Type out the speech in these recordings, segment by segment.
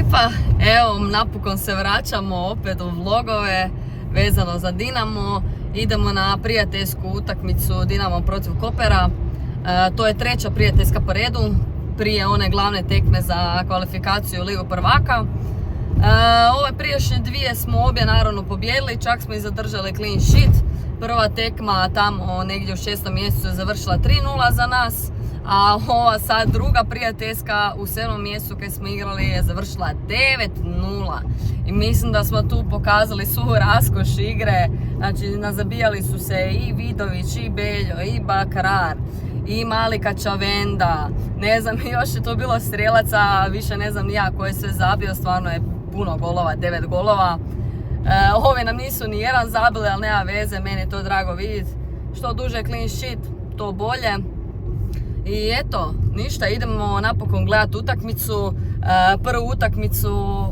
ekipa, evo napokon se vraćamo opet u vlogove vezano za Dinamo. Idemo na prijateljsku utakmicu Dinamo protiv Kopera. To je treća prijateljska po redu prije one glavne tekme za kvalifikaciju u Ligu prvaka. Ove prijašnje dvije smo obje naravno pobijedili, čak smo i zadržali clean sheet. Prva tekma tamo negdje u 6. mjesecu je završila 3-0 za nas, a ova sad druga prijateljska u 7. mjesecu kad smo igrali je završila 9-0. I mislim da smo tu pokazali svu raskoš igre. Znači nazabijali su se i Vidović, i Beljo, i Bakrar, i Malika Čavenda. Ne znam, još je to bilo strelaca, više ne znam ni ja ko je sve zabio, stvarno je puno golova, 9 golova. Ove nam nisu ni jedan zabili, ali nema veze, meni je to drago vidjeti. Što duže clean sheet, to bolje. I eto, ništa, idemo napokon gledati utakmicu. Prvu utakmicu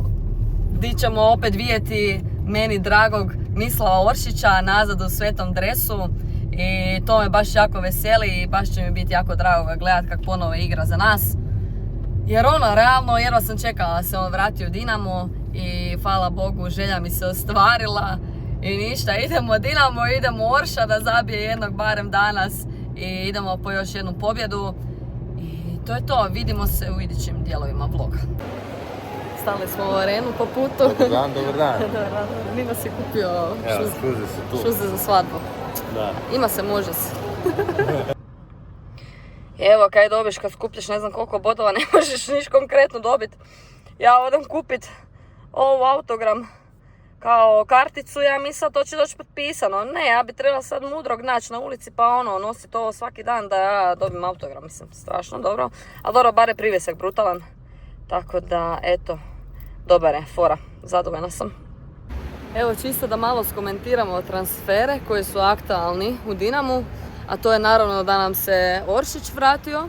gdje ćemo opet vidjeti meni dragog Mislava Oršića nazad u svetom dresu. I to me baš jako veseli i baš će mi biti jako drago ga gledati kako ponovo igra za nas. Jer realno, jedva sam čekala da se on vrati u Dinamo i hvala Bogu, želja mi se ostvarila. I ništa, idemo Dinamo, idemo Orša da zabije jednog barem danas i idemo po još jednu pobjedu. I to je to, vidimo se u idućim dijelovima vloga. Stali smo u arenu po putu. Dobar dan, dobar dan. Nino si kupio šuze za svadbu. Da. Ima se, može se. Evo, kaj dobiš kad skupljaš ne znam koliko bodova, ne možeš niš konkretno dobiti. Ja odem kupit ovu autogram kao karticu, ja mislim to će doći potpisano. Ne, ja bi trebala sad mudrog naći na ulici pa nosit ovo svaki dan da ja dobim autogram. Mislim, strašno dobro. Ali dobro, bar je privjesak brutalan. Tako da, eto, dobar je, fora. Zadovoljna sam. Evo, čisto da malo skomentiramo transfere koji su aktualni u Dinamu. A to je naravno da nam se Oršić vratio.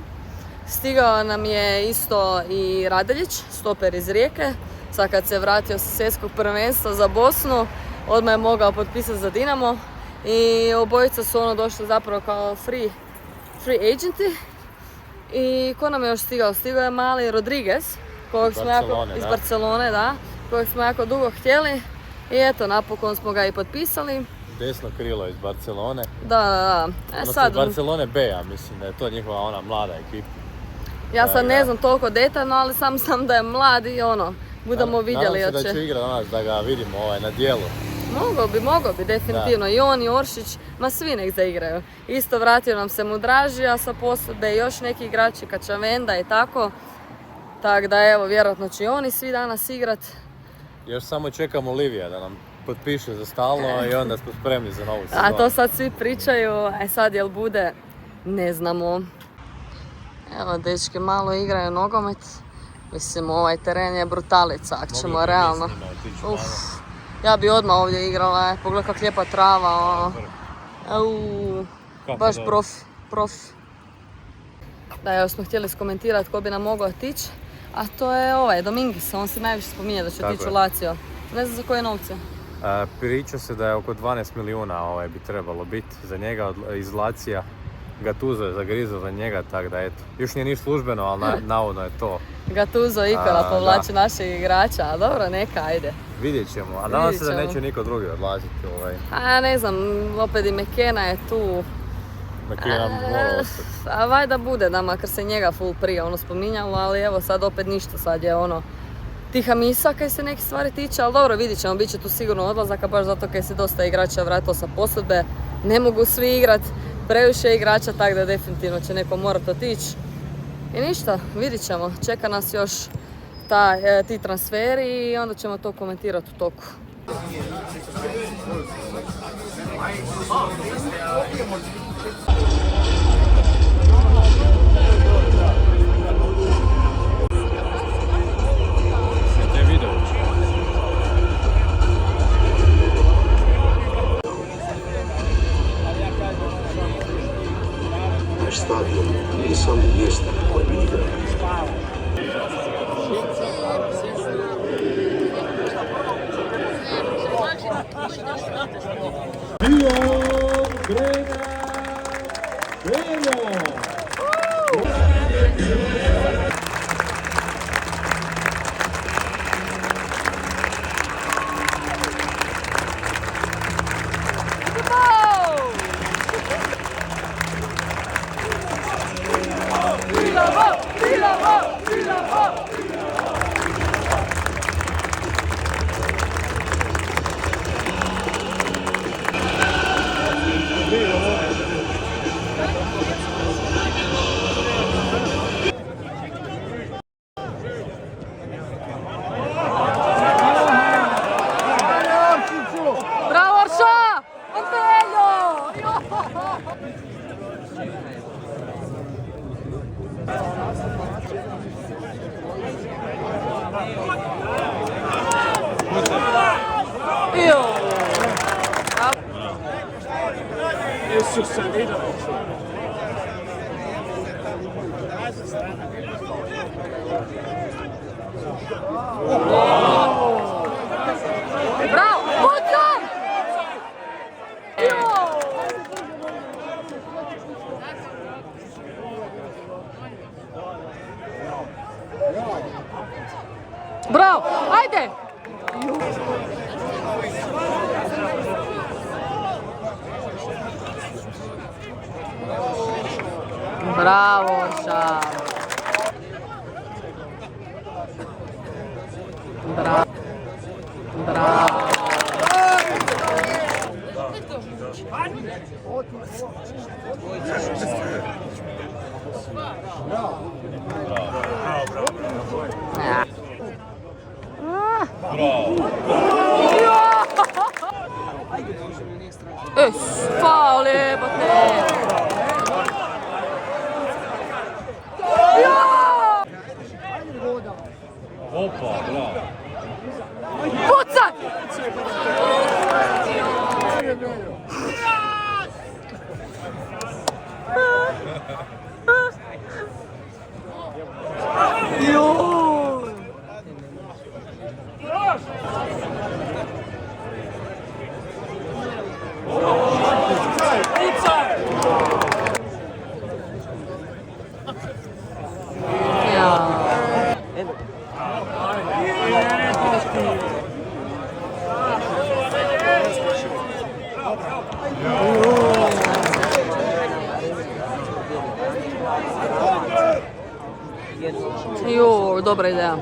Stigao nam je isto i Radeljić, stoper iz Rijeke. Sad kad se vratio sa svjetskog prvenstva za Bosnu, odmah je mogao potpisati za Dinamo. I obojica su došli zapravo kao free agenti. I ko nam je još stigao? Stigao je mali Rodriguez, iz Barcelone, da, kojeg smo jako dugo htjeli. I eto, napokon smo ga i potpisali. Desno krilo iz Barcelone. Da. Sad iz Barcelone B, ja mislim da je to njihova ona mlada ekipa. Ja sad ne znam toliko detaljno, ali sam znam da je mlad i budemo vidjeli. Nadam se da će igrati danas, da ga vidimo na dijelu. Mogao bi definitivno. Da. I on i Oršić, ma svi nek zaigraju. Isto vratio nam se Mudražija sa posudbe, još neki igrači Kačavenda i tako. Tako da evo, vjerojatno će oni svi danas igrat. Još samo čekamo Livija da nam potpiše za stalno i onda smo spremni za novu sezonu. A to sad svi pričaju, sad jel bude, ne znamo. Evo, dečki malo igraju nogomet. Mislim, ovaj teren je brutalica, ako ćemo realno. Ja bi odmah ovdje igrala, pogledaj kako lijepa trava, baš profi. Da, evo smo htjeli skomentirati ko bi nam mogao otići, a to je Domingis, on se najviše spominje da će otići u Lazio. Ne znam za koje novce. Priča se da je oko 12 milijuna bi trebalo biti za njega iz Lazija. Gattuso je zagrizao za njega, tako da eto. Još nije niš službeno, ali navodno je to. Gattuso Ikola povlači našeg igrača, a dobro, neka, ajde. Vidjet ćemo, a nadam se da neće niko drugi odlaziti. A ne znam, opet i McKenna je tu. McKenna mora ostati. A vajda bude, da makar se njega full prije spominjalo, ali evo sad opet ništa, sad je tiha misa kaj se neke stvari tiče, ali dobro, vidit ćemo, bit će tu sigurno odlazaka, baš zato kaj se dosta igrača vratilo sa posudbe. Ne mogu svi igrat, previše igrača, tako da definitivno će neko morat otići. I ništa, vidit ćemo, čeka nas još ti transferi i onda ćemo to komentirati u toku. Stadion nije samo mjesto na kojem igra. Bravo, pucam! Bravo, ajde! Bravo, Orša! Bravo! Bravo! Faul jebote! Opa, bravo. Pucaj! Jo, dobra ideja.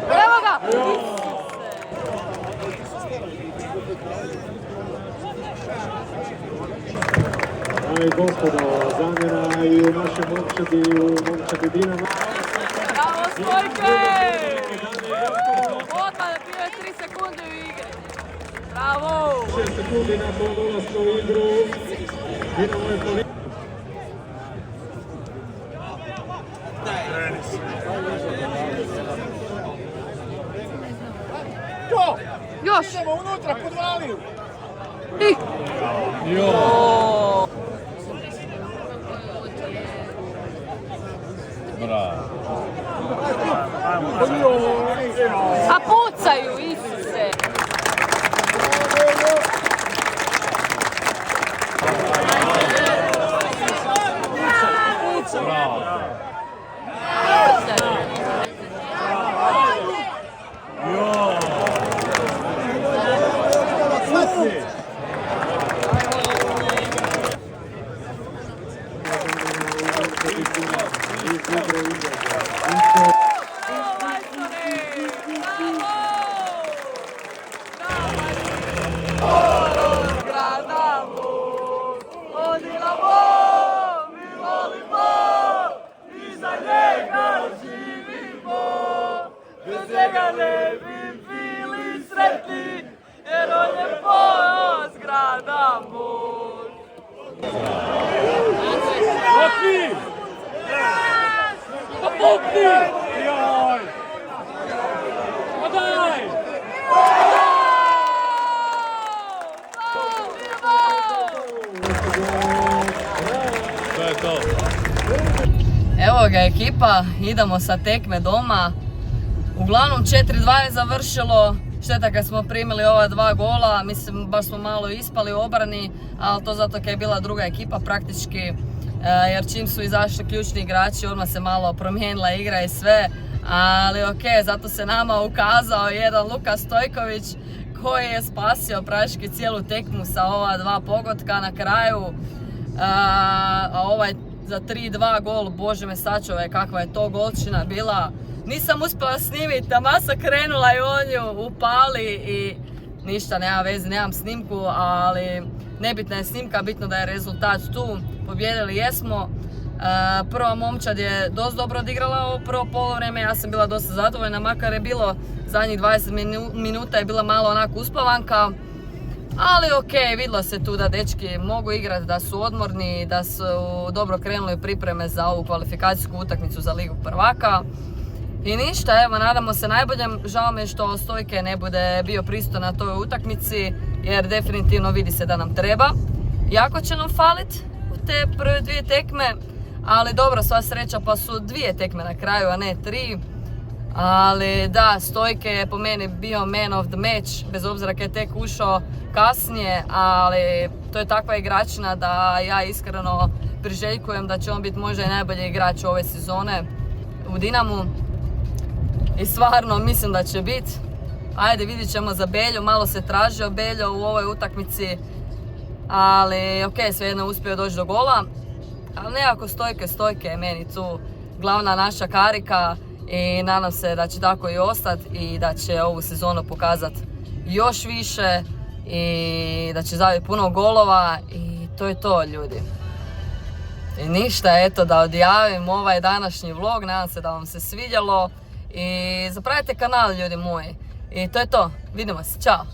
Evo ga! Dame i gospodo, zamjena i u našem momčadi Dinamo. Bravo, Stojke! Odmah je bio 3 sekunde u igri. Bravo! 6 sekundi nakon dolaska u igru. Dinamo je povijek. Još! Idemo unutra, podvaliju! I! A pucaju, Isuse! Evo ga ekipa, idemo sa tekme doma. Uglavnom 4-2 je završilo, šteta kad smo primili ova 2 gola, mislim baš smo malo ispali u obrani, ali to zato kad je bila druga ekipa praktički, jer čim su izašli ključni igrači odmah se malo promijenila igra i sve, ali ok, zato se nama ukazao jedan Luka Stojković koji je spasio praktički cijelu tekmu sa ova 2 pogotka na kraju, a ovaj za 3-2 gol, bože me sačuvaj kakva je to golčina bila. Nisam uspjela snimiti, a masa krenula i on ju upali i ništa, nema veze, nemam snimku, ali nebitna je snimka, bitno da je rezultat tu. Pobjedili jesmo. Prva momčad je dosta dobro odigrala ovo prvo poluvreme, ja sam bila dosta zadovoljna, makar je bilo zadnjih 20 minuta je bila malo onako uspavanka. Ali ok, vidjelo se tu da dečki mogu igrati, da su odmorni, da su dobro krenuli u pripreme za ovu kvalifikacijsku utakmicu za Ligu prvaka. I ništa, evo, nadamo se najboljem. Žao mi je što Stojke ne bude bio pristojan na toj utakmici, jer definitivno vidi se da nam treba. Jako će nam falit u te prve 2 tekme, ali dobro, sva sreća pa su 2 tekme na kraju, a ne 3. Ali da, Stojke je po meni bio man of the match, bez obzira kad je tek ušao kasnije, ali to je takva igračina da ja iskreno priželjkujem da će on biti možda i najbolji igrač ove sezone u Dinamu. I stvarno mislim da će biti. Ajde, vidit ćemo za Belju, malo se tražio Beljo u ovoj utakmici, ali ok, svejedno je uspio doći do gola. Ali nekako Stojke je meni tu glavna naša karika i nadam se da će tako i ostati i da će ovu sezonu pokazati još više i da će zabiti puno golova i to je to, ljudi. I ništa, eto, da odjavim ovaj današnji vlog, nadam se da vam se svidjelo i zapravite kanal, ljudi moji. I to je to, vidimo se, čao!